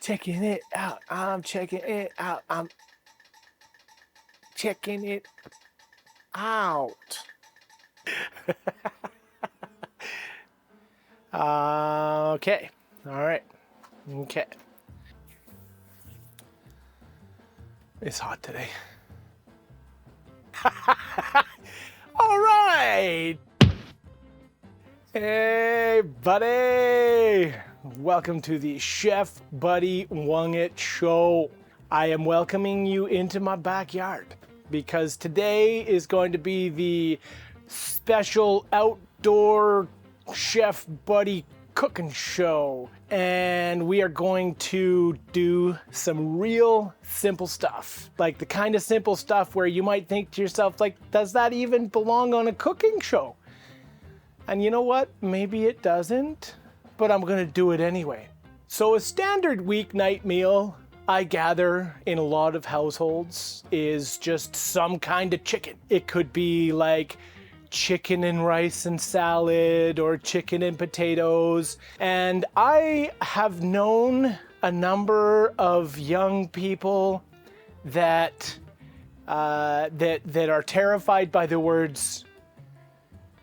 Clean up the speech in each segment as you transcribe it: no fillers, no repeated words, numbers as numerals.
checking it out. I'm checking it out. I'm checking it out. Okay. All right. Okay. It's hot today. All right. Hey, buddy. Welcome to the Chefbuddy Wungit show. I am welcoming you into my backyard because today is going to be the special outdoor Chef Buddy cooking show. And we are going to do some real simple stuff. Like the kind of simple stuff where you might think to yourself, like, does that even belong on a cooking show? And you know what? Maybe it doesn't, but I'm gonna do it anyway. So a standard weeknight meal, I gather, in a lot of households is just some kind of chicken. It could be like chicken and rice and salad or chicken and potatoes. And I have known a number of young people that that are terrified by the words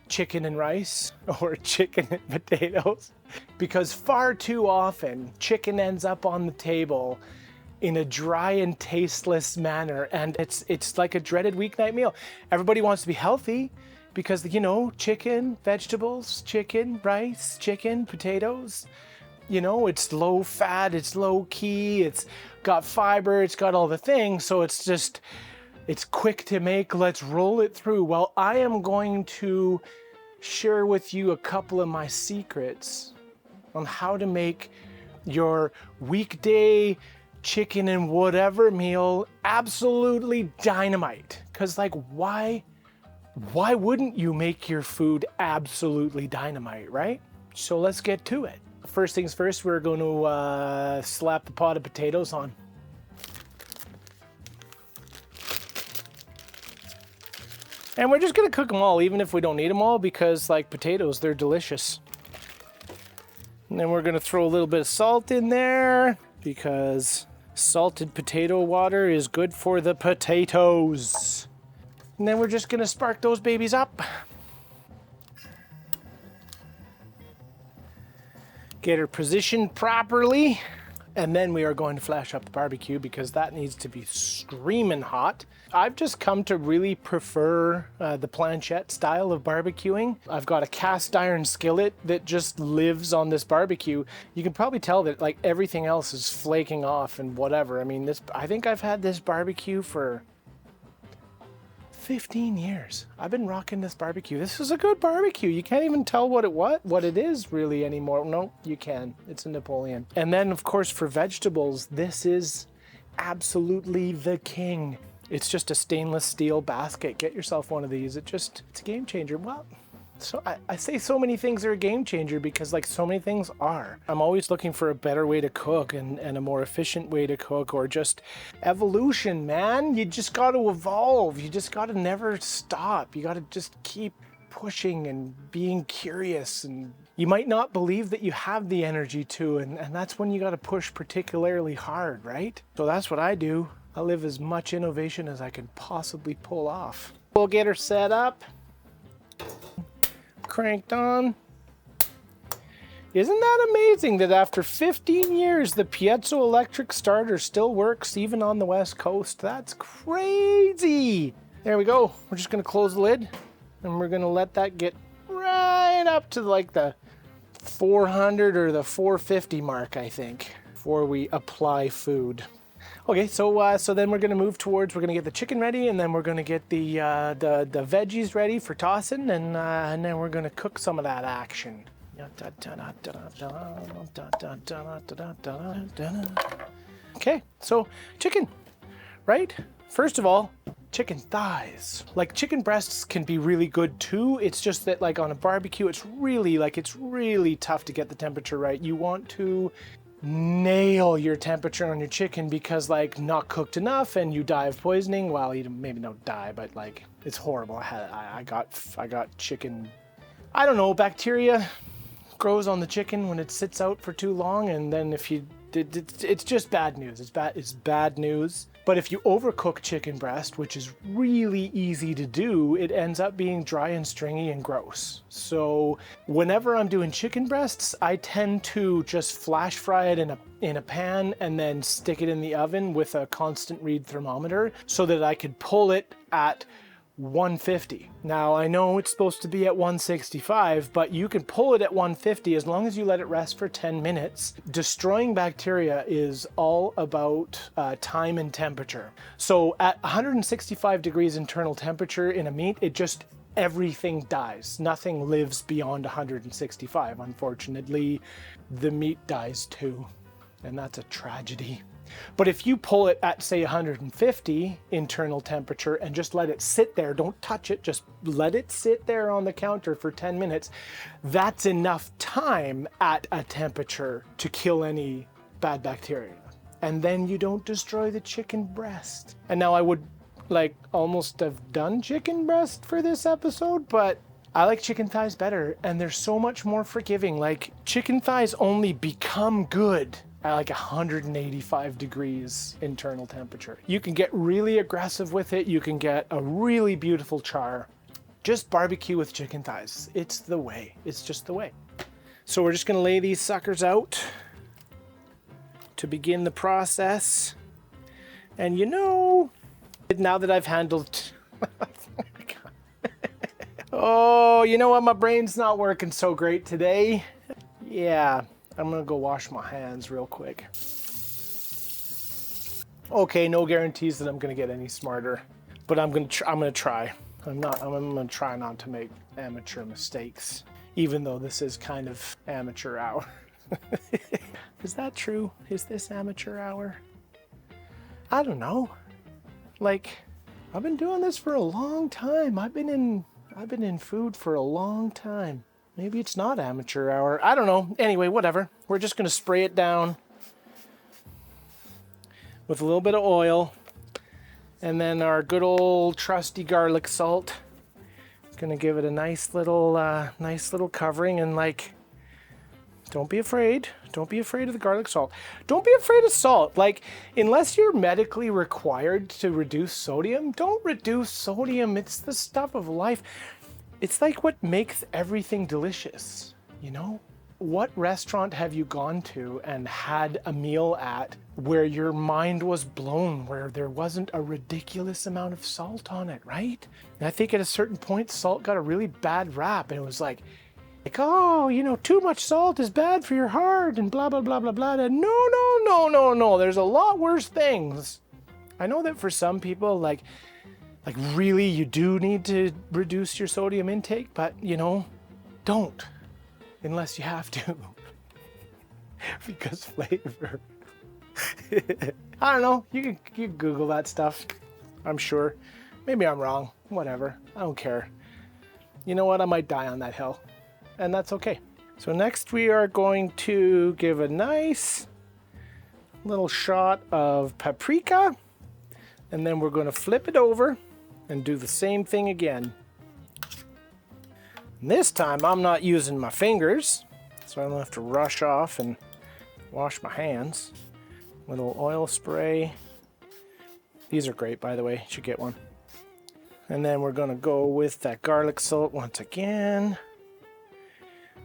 chicken and rice or chicken and potatoes, because far too often chicken ends up on the table in a dry and tasteless manner, and it's like a dreaded weeknight meal. Everybody wants to be healthy because, you know, chicken, vegetables, chicken, rice, chicken, potatoes, you know, it's low fat, it's low key, it's got fiber, it's got all the things, so it's just, it's quick to make, let's roll it through. Well, I am going to share with you a couple of my secrets on how to make your weekday chicken and whatever meal absolutely dynamite. Because, like, why wouldn't you make your food absolutely dynamite, right? So let's get to it. First things first, we're going to slap the pot of potatoes on. And we're just gonna cook them all, even if we don't need them all, because like potatoes, they're delicious. And then we're gonna throw a little bit of salt in there because salted potato water is good for the potatoes. And then we're just gonna spark those babies up. Get her positioned properly. And then we are going to flash up the barbecue because that needs to be screaming hot. I've just come to really prefer the planchette style of barbecuing. I've got a cast iron skillet that just lives on this barbecue. You can probably tell that like everything else is flaking off and whatever. I mean, I think I've had this barbecue for 15 years. I've been rocking this barbecue. This is a good barbecue. You can't even tell what it is really anymore. No, you can. It's a Napoleon. And then of course for vegetables, this is absolutely the king. It's just a stainless steel basket. Get yourself one of these. It's a game changer. Well, so I say so many things are a game changer because like so many things are. I'm always looking for a better way to cook and a more efficient way to cook, or just evolution, man. You just got to evolve. You just got to never stop. You got to just keep pushing and being curious. And you might not believe that you have the energy to, and that's when you got to push particularly hard, right? So that's what I do. I live as much innovation as I can possibly pull off. We'll get her set up. Cranked on. Isn't that amazing that after 15 years the piezoelectric starter still works even on the West Coast? That's crazy. There we go. We're just going to close the lid and we're going to let that get right up to like the 400 or the 450 mark, I think, before we apply food. Okay, so then we're going to move towards, we're going to get the chicken ready, and then we're going to get the veggies ready for tossing, and then we're going to cook some of that action. Okay, so chicken, right? First of all, chicken thighs. Like chicken breasts can be really good too. It's just that like on a barbecue, it's really tough to get the temperature right. You want to nail your temperature on your chicken because like not cooked enough and you die of poisoning. Well, you maybe not die, but like it's horrible. I got chicken, I don't know, bacteria grows on the chicken when it sits out for too long, and then if you It's just bad news. It's bad news. But if you overcook chicken breast, which is really easy to do, it ends up being dry and stringy and gross. So whenever I'm doing chicken breasts, I tend to just flash fry it in a pan and then stick it in the oven with a constant read thermometer so that I could pull it at 150. Now I know it's supposed to be at 165, but you can pull it at 150 as long as you let it rest for 10 minutes. Destroying bacteria is all about time and temperature. So at 165 degrees internal temperature in a meat, everything dies. Nothing lives beyond 165. Unfortunately, the meat dies too, and that's a tragedy. But if you pull it at, say, 150 internal temperature and just let it sit there, don't touch it, just let it sit there on the counter for 10 minutes, that's enough time at a temperature to kill any bad bacteria. And then you don't destroy the chicken breast. And now I would almost have done chicken breast for this episode, but I like chicken thighs better, and they're so much more forgiving. Like, chicken thighs only become good at 185 degrees internal temperature. You can get really aggressive with it. You can get a really beautiful char. Just barbecue with chicken thighs. It's the way. It's just the way. So we're just gonna lay these suckers out to begin the process. And now that I've handled... Oh, you know what? My brain's not working so great today. Yeah. I'm gonna go wash my hands real quick. Okay, no guarantees that I'm gonna get any smarter, but I'm gonna try. I'm gonna try not to make amateur mistakes, even though this is kind of amateur hour. Is that true? Is this amateur hour? I don't know. I've been doing this for a long time. I've been in food for a long time. Maybe it's not amateur hour. I don't know. Anyway, whatever. We're just going to spray it down with a little bit of oil. And then our good old trusty garlic salt. Going to give it a nice little covering. And don't be afraid. Don't be afraid of the garlic salt. Don't be afraid of salt. Unless you're medically required to reduce sodium, don't reduce sodium. It's the stuff of life. It's what makes everything delicious, What restaurant have you gone to and had a meal at where your mind was blown, where there wasn't a ridiculous amount of salt on it, right? And I think at a certain point, salt got a really bad rap, and it was oh, too much salt is bad for your heart and blah, blah, blah, blah, blah. And no. There's a lot worse things. I know that for some people, really, you do need to reduce your sodium intake, but, don't. Unless you have to. Because flavor. I don't know. You can Google that stuff. I'm sure. Maybe I'm wrong. Whatever. I don't care. You know what? I might die on that hill. And that's okay. So next we are going to give a nice little shot of paprika. And then we're going to flip it over and do the same thing again. And this time I'm not using my fingers, so I don't have to rush off and wash my hands. Little oil spray. These are great, by the way. You should get one. And then we're going to go with that garlic salt once again.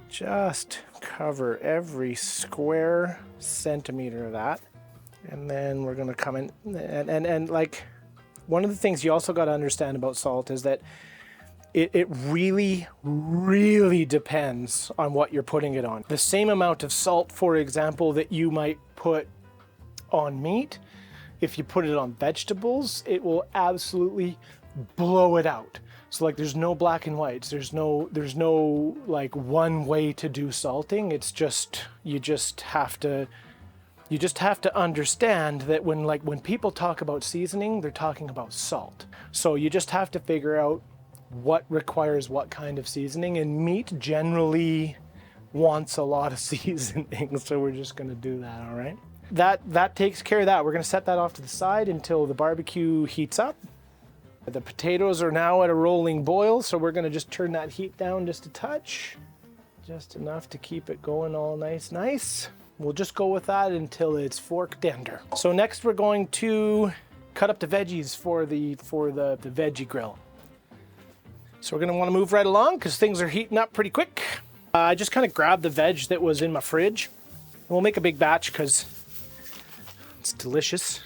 Just cover every square centimeter of that. And then we're going to come in and one of the things you also got to understand about salt is that it really, really depends on what you're putting it on. The same amount of salt, for example, that you might put on meat, if you put it on vegetables, it will absolutely blow it out. So there's no black and whites. There's no one way to do salting. It's just, you just have to understand that when people talk about seasoning, they're talking about salt. So you just have to figure out what requires what kind of seasoning, and meat generally wants a lot of seasoning. So we're just going to do that, all right? That takes care of that. We're going to set that off to the side until the barbecue heats up. The potatoes are now at a rolling boil, so we're going to just turn that heat down just a touch. Just enough to keep it going all nice. We'll just go with that until it's fork tender. So next we're going to cut up the veggies for the veggie grill. So we're gonna wanna move right along because things are heating up pretty quick. I just kind of grabbed the veg that was in my fridge. We'll make a big batch because it's delicious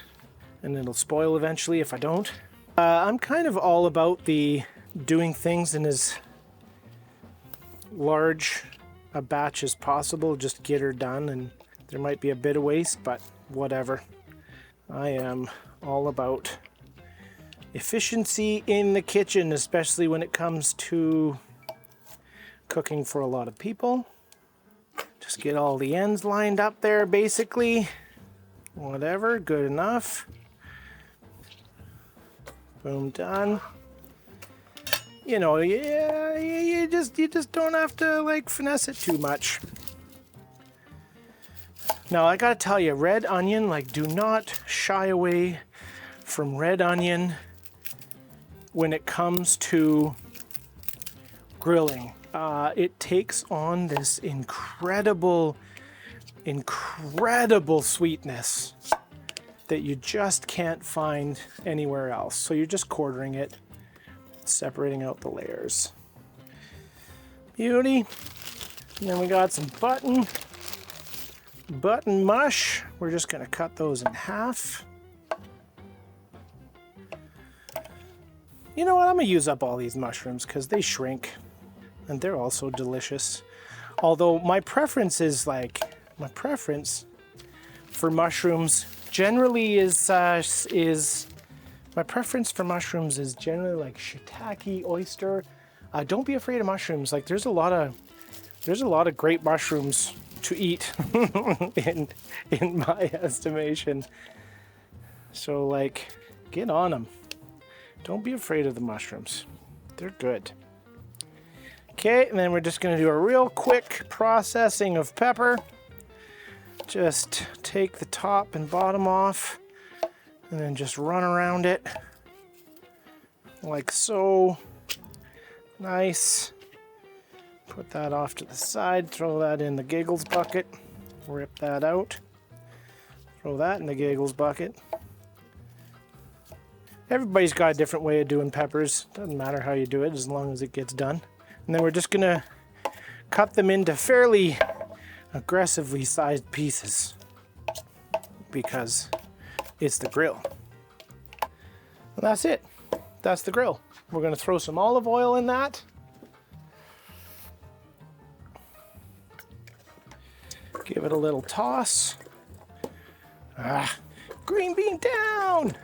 and it'll spoil eventually if I don't. I'm kind of all about the doing things in as large a batch as possible, just get her done, and there might be a bit of waste, but whatever. I am all about efficiency in the kitchen, especially when it comes to cooking for a lot of people. Just get all the ends lined up there, basically. Whatever, good enough. Boom, done. You know, yeah, you just don't have to like finesse it too much. Now I gotta tell you, red onion, like, do not shy away from red onion when it comes to grilling. It takes on this incredible sweetness that you just can't find anywhere else. So you're just quartering it, separating out the layers. Beauty. And then we got some button mush. We're just gonna cut those in half. You know what, I'm gonna use up all these mushrooms because they shrink and they're also delicious. Although my preference for mushrooms generally is like shiitake, oyster. Don't be afraid of mushrooms. Like, there's a lot of great mushrooms to eat in my estimation. So like, get on them. Don't be afraid of the mushrooms. They're good. Okay, and then we're just gonna do a real quick processing of pepper. Just take the top and bottom off and then just run around it like so. Nice. Put that off to the side, throw that in the giggles bucket, rip that out, throw that in the giggles bucket. Everybody's got a different way of doing peppers. Doesn't matter how you do it as long as it gets done. And then we're just gonna cut them into fairly aggressively sized pieces because it's the grill. And that's it. That's the grill. We're gonna throw some olive oil in that. Give it a little toss. Green bean down!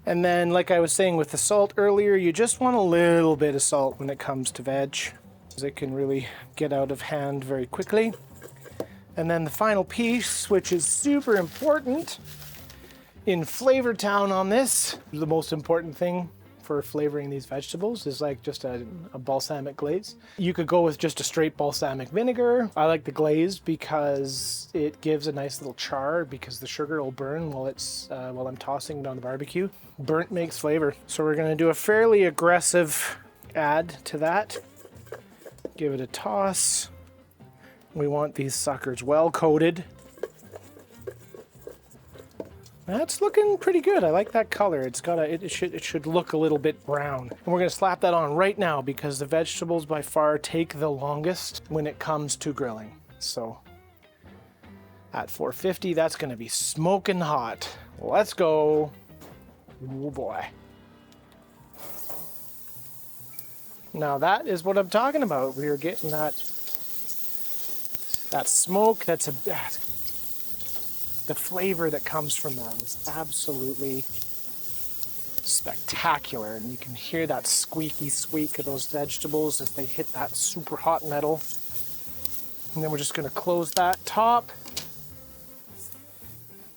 And then, like I was saying with the salt earlier, you just want a little bit of salt when it comes to veg, because it can really get out of hand very quickly. And then the final piece, which is super important in Flavor Town on this, the most important thing for flavoring these vegetables is like just a balsamic glaze. You could go with just a straight balsamic vinegar. I like the glaze because it gives a nice little char, because the sugar will burn while I'm tossing it on the barbecue. Burnt makes flavor. So we're gonna do a fairly aggressive add to that. Give it a toss. We want these suckers well coated. That's looking pretty good. I like that color. It should look a little bit brown. And we're gonna slap that on right now because the vegetables by far take the longest when it comes to grilling. So at 450, that's gonna be smoking hot. Let's go. Oh boy. Now that is what I'm talking about. We are getting that smoke. The flavor that comes from that is absolutely spectacular. And you can hear that squeaky squeak of those vegetables as they hit that super hot metal. And then we're just gonna close that top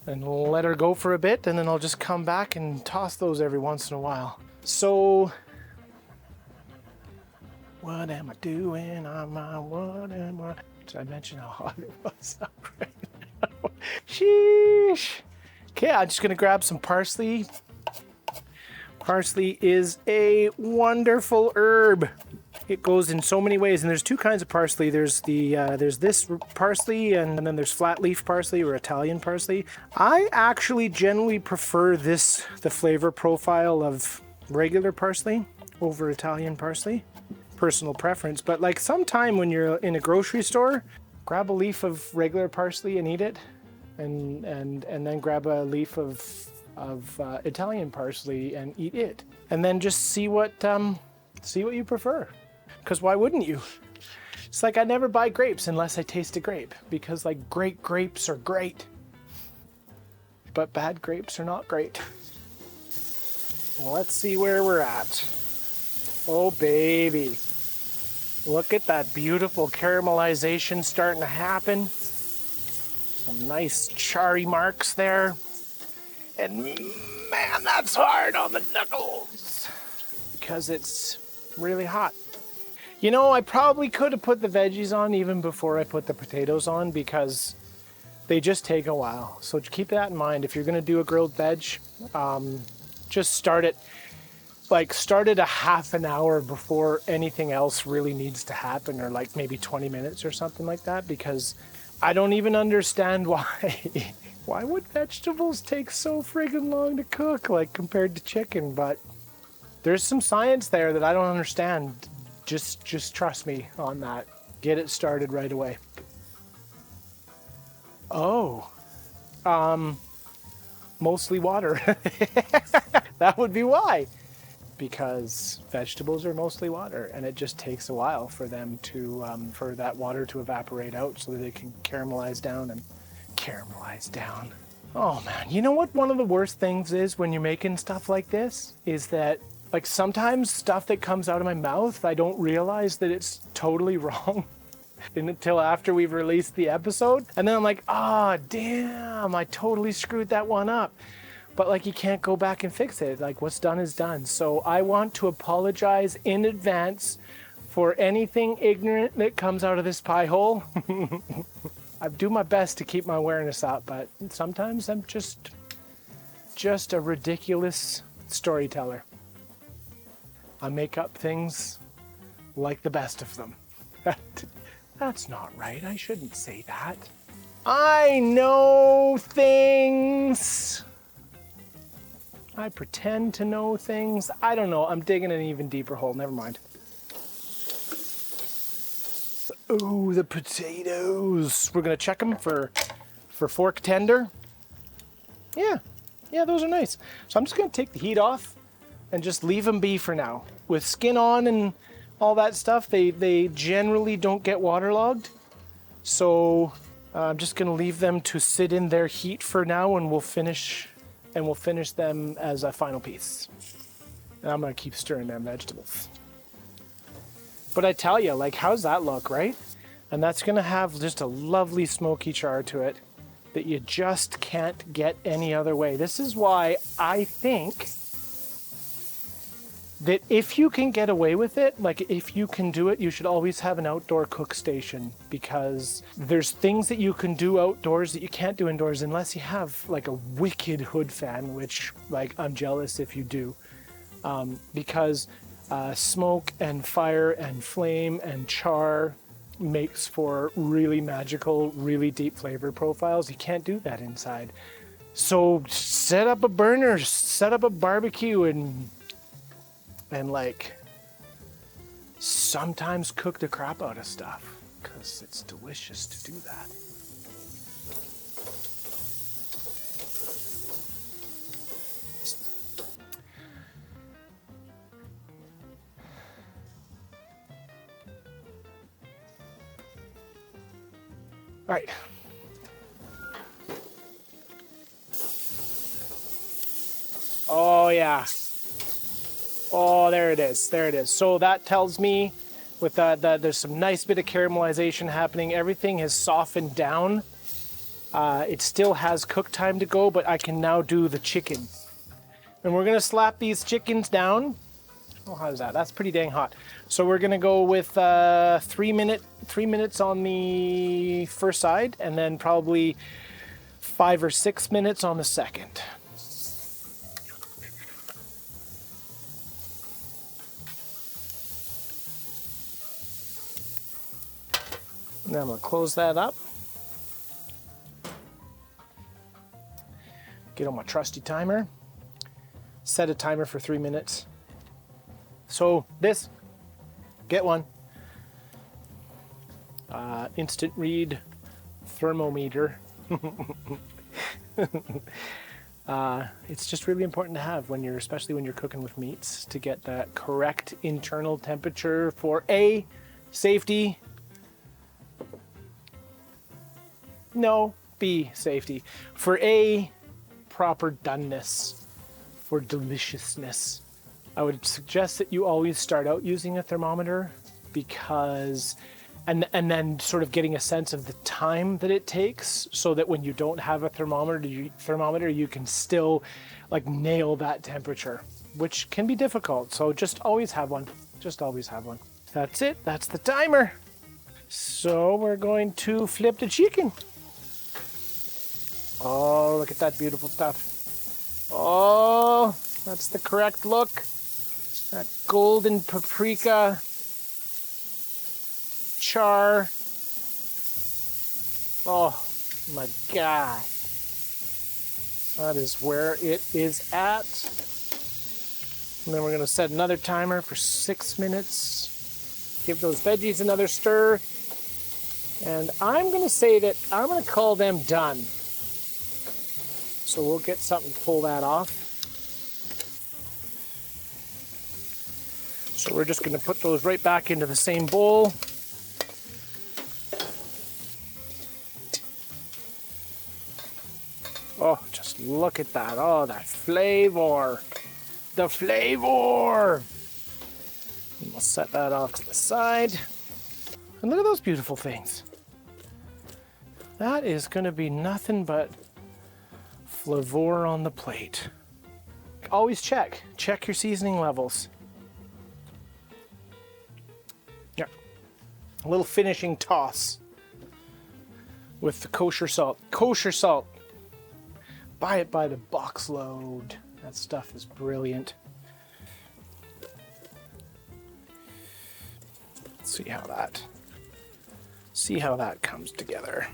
and let her go for a bit. And then I'll just come back and toss those every once in a while. So, what am I doing? Did I mention how hot it was? Right now? Sheesh. Okay, I'm just gonna grab some parsley. Parsley is a wonderful herb. It goes in so many ways, and there's two kinds of parsley. There's this parsley, and then there's flat leaf parsley or Italian parsley. I actually generally prefer the flavor profile of regular parsley over Italian parsley. Personal preference, but like sometime when you're in a grocery store, grab a leaf of regular parsley and eat it, and then grab a leaf of Italian parsley and eat it, and then just see what you prefer. Because why wouldn't you? It's like I never buy grapes unless I taste a grape, because like great grapes are great, but bad grapes are not great. Well, let's see where we're at. Oh baby, look at that beautiful caramelization starting to happen. Some nice charry marks there. And man, that's hard on the knuckles because it's really hot. You know, I probably could have put the veggies on even before I put the potatoes on, because they just take a while. So keep that in mind. If you're going to do a grilled veg, just start it a half an hour before anything else really needs to happen, or like maybe 20 minutes or something like that, because I don't even understand why. Why would vegetables take so friggin' long to cook, like compared to chicken? But there's some science there that I don't understand. Just trust me on that. Get it started right away. Oh, mostly water. That would be why. Because vegetables are mostly water, and it just takes a while for them to, for that water to evaporate out so that they can caramelize down. Oh man, you know what one of the worst things is when you're making stuff like this? Is that like sometimes stuff that comes out of my mouth, I don't realize that it's totally wrong until after we've released the episode. And then I'm like, damn, I totally screwed that one up. But like you can't go back and fix it. Like what's done is done. So I want to apologize in advance for anything ignorant that comes out of this pie hole. I do my best to keep my awareness up, but sometimes I'm just a ridiculous storyteller. I make up things like the best of them. That's not right. I shouldn't say that. I know things. I pretend to know things. I don't know. I'm digging an even deeper hole. Never mind. Ooh, the potatoes. We're going to check them for fork tender. Yeah, those are nice. So I'm just going to take the heat off and just leave them be for now. With skin on and all that stuff, they generally don't get waterlogged. So I'm just going to leave them to sit in their heat for now, and we'll finish them as a final piece. And I'm going to keep stirring them vegetables. But I tell you, like, how's that look, right? And that's going to have just a lovely smoky char to it that you just can't get any other way. This is why I think that if you can get away with it, like if you can do it, you should always have an outdoor cook station, because there's things that you can do outdoors that you can't do indoors unless you have like a wicked hood fan, which like I'm jealous if you do, because smoke and fire and flame and char makes for really magical, really deep flavor profiles. You can't do that inside. So set up a burner, set up a barbecue, and like sometimes cook the crap out of stuff, because it's delicious to do that. All right. Oh yeah. Oh, there it is. There it is. So that tells me with that there's some nice bit of caramelization happening. Everything has softened down. It still has cook time to go, but I can now do the chicken. And we're gonna slap these chickens down. Oh, how's that? That's pretty dang hot. So we're gonna go with 3 minutes on the first side, and then probably 5 or 6 minutes on the second. And then I'm gonna close that up. Get on my trusty timer. Set a timer for 3 minutes. So this, get one. Instant read thermometer. It's just really important to have when especially when you're cooking with meats, to get that correct internal temperature for A, safety. No, B, safety. For A, proper doneness, for deliciousness. I would suggest that you always start out using a thermometer because, and then sort of getting a sense of the time that it takes, so that when you don't have a thermometer, you can still like nail that temperature, which can be difficult. So just always have one. Just always have one. That's it. That's the timer. So we're going to flip the chicken. Oh, look at that beautiful stuff. Oh, that's the correct look. That golden paprika char. Oh my God. That is where it is at. And then we're going to set another timer for 6 minutes. Give those veggies another stir. And I'm going to say that I'm going to call them done. So we'll get something to pull that off. So we're just going to put those right back into the same bowl. Oh, just look at that. Oh, that flavor. The flavor. And we'll set that off to the side. And look at those beautiful things. That is going to be nothing but flavor on the plate. Always check your seasoning levels. Yeah, a little finishing toss with the kosher salt. Kosher salt. Buy it by the box load. That stuff is brilliant. See how that comes together.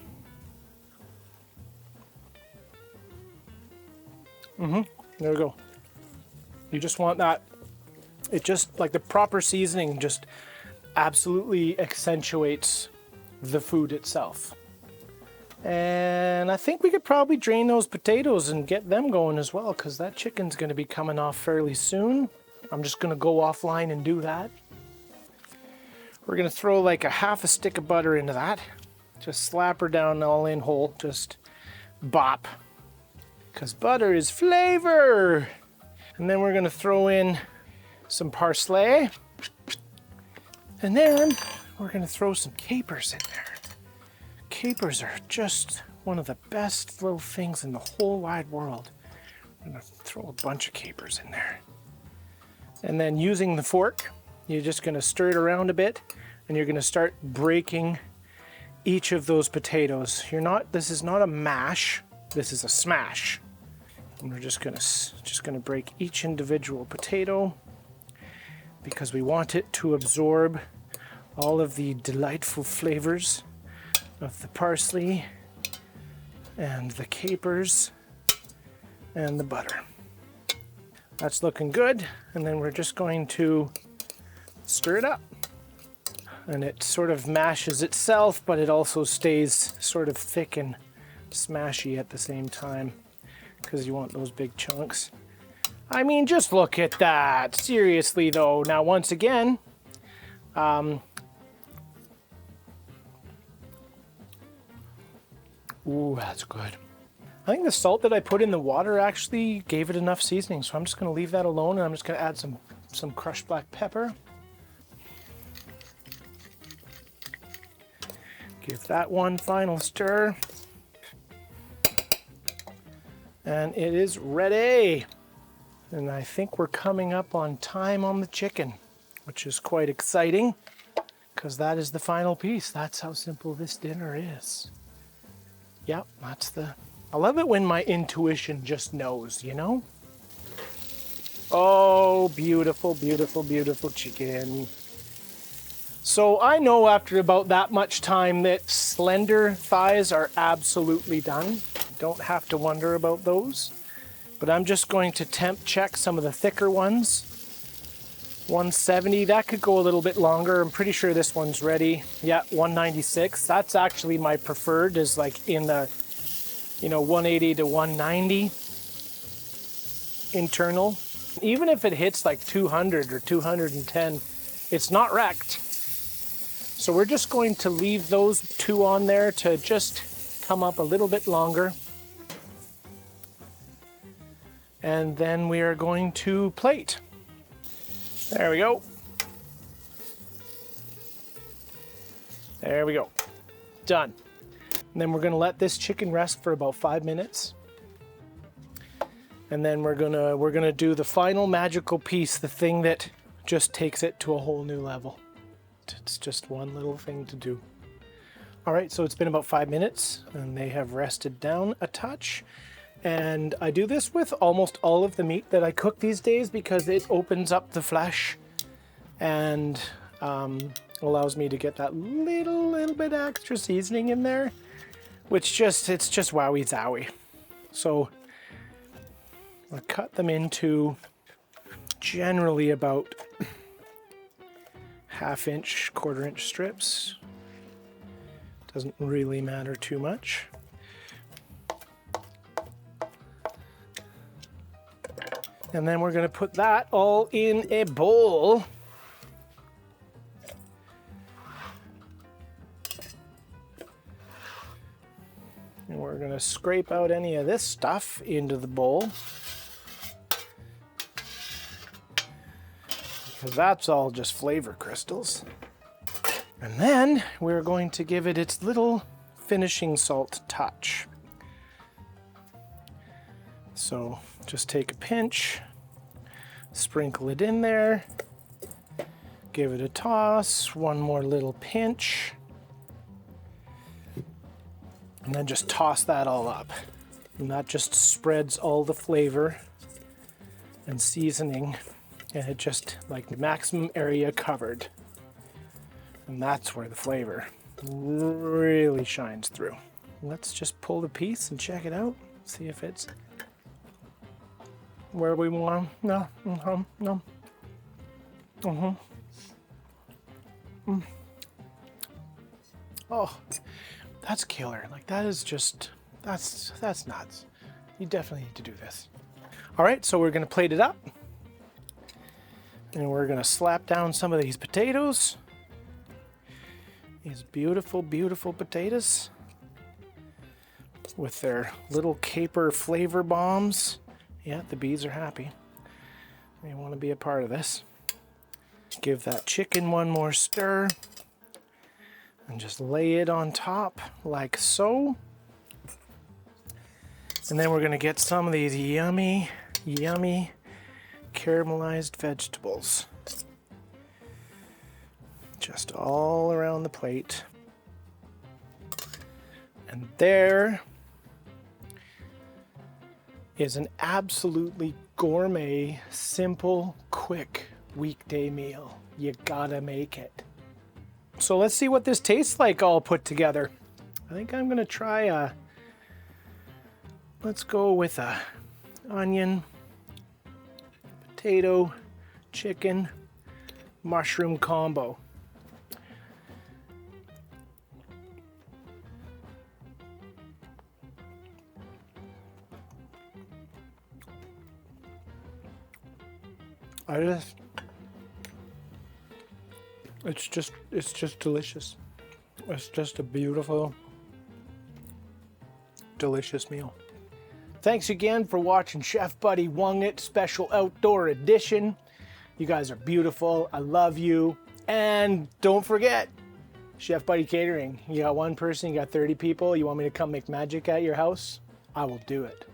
There we go. You just want that. It just, like the proper seasoning, just absolutely accentuates the food itself. And I think we could probably drain those potatoes and get them going as well, because that chicken's going to be coming off fairly soon. I'm just going to go offline and do that. We're going to throw like a half a stick of butter into that. Just slap her down all in whole. Just bop. Because butter is flavor. And then we're going to throw in some parsley. And then we're going to throw some capers in there. Capers are just one of the best little things in the whole wide world. I'm going to throw a bunch of capers in there. And then using the fork, you're just going to stir it around a bit, and you're going to start breaking each of those potatoes. This is not a mash, this is a smash. And we're just going to break each individual potato because we want it to absorb all of the delightful flavors of the parsley and the capers and the butter. That's looking good. And then we're just going to stir it up. And it sort of mashes itself, but it also stays sort of thick and smashy at the same time because you want those big chunks. I mean, just look at that. Seriously though. Now once again, ooh, that's good. I think the salt that I put in the water actually gave it enough seasoning, so I'm just going to leave that alone, and I'm just going to add some crushed black pepper. Give that one final stir. And it is ready. And I think we're coming up on time on the chicken, which is quite exciting because that is the final piece. That's how simple this dinner is. Yep, I love it when my intuition just knows, you know? Oh, beautiful, beautiful, beautiful chicken. So I know after about that much time that slender thighs are absolutely done. Don't have to wonder about those. But I'm just going to temp check some of the thicker ones. 170, that could go a little bit longer. I'm pretty sure this one's ready. Yeah, 196. That's actually my preferred, is like in the, 180 to 190 internal. Even if it hits like 200 or 210, it's not wrecked. So we're just going to leave those two on there to just come up a little bit longer. And then we are going to plate. There we go. There we go. Done. And then we're gonna let this chicken rest for about 5 minutes. And then we're gonna do the final magical piece, the thing that just takes it to a whole new level. It's just one little thing to do. All right, so it's been about 5 minutes and they have rested down a touch. And I do this with almost all of the meat that I cook these days because it opens up the flesh and allows me to get that little bit extra seasoning in there, which it's just wowie zowie. So I'll cut them into generally about 1/2 inch, 1/4 inch strips. Doesn't really matter too much. And then we're going to put that all in a bowl. And we're going to scrape out any of this stuff into the bowl. Because that's all just flavor crystals. And then we're going to give it its little finishing salt touch. So just take a pinch, sprinkle it in there, give it a toss, one more little pinch, and then just toss that all up. And that just spreads all the flavor and seasoning, and it just like maximum area covered. And that's where the flavor really shines through. Let's just pull the piece and check it out, see if it's where we want. No. No. Oh, that's killer. Like that is just, that's nuts. You definitely need to do this. All right, so we're gonna plate it up. And we're gonna slap down some of these potatoes. These beautiful, beautiful potatoes with their little caper flavor bombs. Yeah, the bees are happy. They want to be a part of this. Give that chicken one more stir. And just lay it on top like so. And then we're going to get some of these yummy, yummy caramelized vegetables. Just all around the plate. And there is an absolutely gourmet, simple, quick weekday meal. You gotta make it. So let's see what this tastes like all put together. I think I'm gonna try let's go with a onion, potato, chicken, mushroom combo. It's just delicious. It's just a beautiful, delicious meal. Thanks again for watching Chefbuddy Wungit Special Outdoor Edition. You guys are beautiful. I love you. And don't forget, Chefbuddy Catering. You got one person, you got 30 people. You want me to come make magic at your house? I will do it.